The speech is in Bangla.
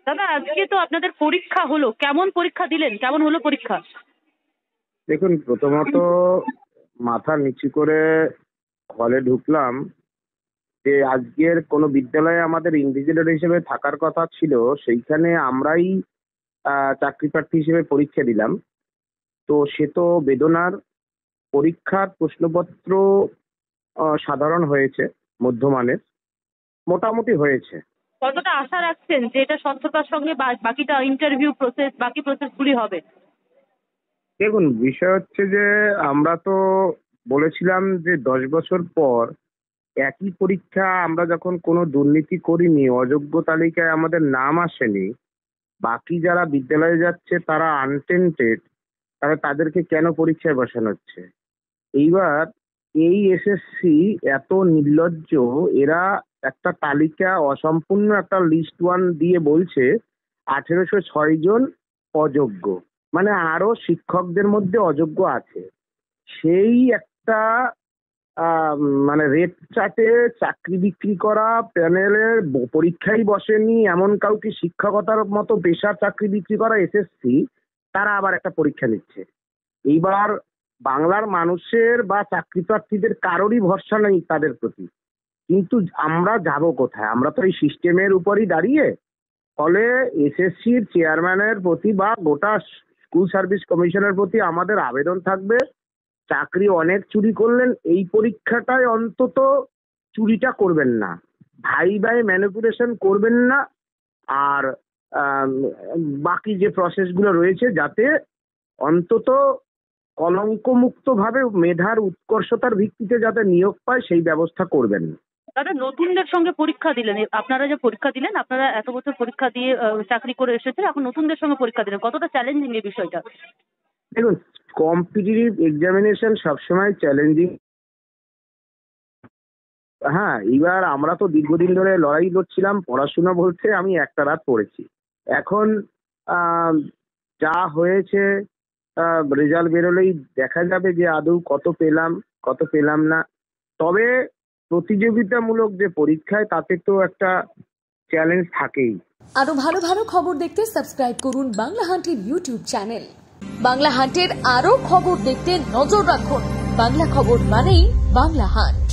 দাদা, আজকে তো আপনাদের পরীক্ষা হলো, কেমন পরীক্ষা দিলেন, কেমন হলো পরীক্ষা? দেখুন, প্রথমত মাথা নিচু করে হলে ঢুকলাম যে আজকের কোনো বিদ্যালয়ে আমাদের ইনভিজিলেটর হিসেবে থাকার কথা ছিল, সেইখানে আমরাই চাকরি প্রার্থী হিসেবে পরীক্ষা দিলাম। তো সে তো বেদনার। পরীক্ষার প্রশ্নপত্র সাধারণ হয়েছে, মধ্যমানের, মোটামুটি হয়েছে। কতটা আশা রাখছেন যে এটা স্বচ্ছতার সঙ্গে বাকিটা ইন্টারভিউ প্রসেস, বাকি প্রসেসগুলি হবে? দেখুন, বিষয় হচ্ছে যে আমরা তো বলেছিলাম যে 10 বছর পর একই পরীক্ষা আমরা যখন কোনো দুর্নীতি করিনি, অযোগ্য তালিকায় আমাদের নাম আসেনি, বাকি যারা বিদ্যালয়ে যাচ্ছে তারা আনটেন্টেড, তাহলে তাদেরকে কেন পরীক্ষায় বসানো হচ্ছে? এইবার এই এসএসসি এত নির্লজ্জ, এরা একটা তালিকা অসম্পূর্ণ একটা লিস্ট ওয়ান দিয়ে বলছে 1806 জন অযোগ্য, মানে আরো শিক্ষকদের মধ্যে অযোগ্য আছে। সেই একটা মানে রেড চার্টে চাকরি বিক্রি করা, প্যানেলের পরীক্ষাই বসেনি এমন কাউকে শিক্ষকতার মতো পেশার চাকরি বিক্রি করা এসএসসি, তারা আবার একটা পরীক্ষা নিচ্ছে। এইবার বাংলার মানুষের বা চাকরি প্রার্থীদের কারোরই ভরসা নেই তাদের প্রতি। কিন্তু আমরা যাব কোথায়? আমরা তো এই সিস্টেমের উপরই দাঁড়িয়ে। ফলে এসএসসির চেয়ারম্যানের প্রতি বা গোটা স্কুল সার্ভিস কমিশনের প্রতি আমাদের আবেদন থাকবে, চাকরি অনেক চুরি করলেন, এই পরীক্ষাটায় অন্তত চুরিটা করবেন না, ভাই ভাই ম্যানিপুলেশন করবেন না। আর বাকি যে প্রসেসগুলো রয়েছে যাতে অন্তত কলঙ্কমুক্ত ভাবে মেধার উৎকর্ষতার ভিত্তিতে যাতে নিয়োগ পায় সেই ব্যবস্থা করবেন। দাদা, নতুনদের সঙ্গে পরীক্ষা দিলেন, আপনারা যে পরীক্ষা দিলেন, আপনারা এত বছর পরীক্ষা দিয়ে চাকরি করে এসেছেন, এখন নতুনদের সঙ্গে পরীক্ষা দিলেন, কতটা চ্যালেঞ্জিং এই বিষয়টা? দেখুন, কম্পিটিটিভ এক্সামিনেশন সবসময় চ্যালেঞ্জিং। হ্যাঁ, এবার আমরা তো দীর্ঘদিন ধরে লড়াই লড়ছিলাম। পড়াশোনা বলতে আমি একটা রাত পড়েছি। এখন যা হয়েছে, রেজাল্ট বেরোলেই দেখা যাবে যে আদৌ কত পেলাম কত পেলাম না। তবে প্রতিযোগিতামূলক যে পরীক্ষায় তাতে তো একটা চ্যালেঞ্জ থাকেই। আরো ভালো ভালো খবর দেখতে সাবস্ক্রাইব করুন বাংলা হান্টের ইউটিউব চ্যানেল। বাংলা হান্টের আরো খবর দেখতে নজর রাখুন। বাংলা খবর মানেই বাংলা হান্ট।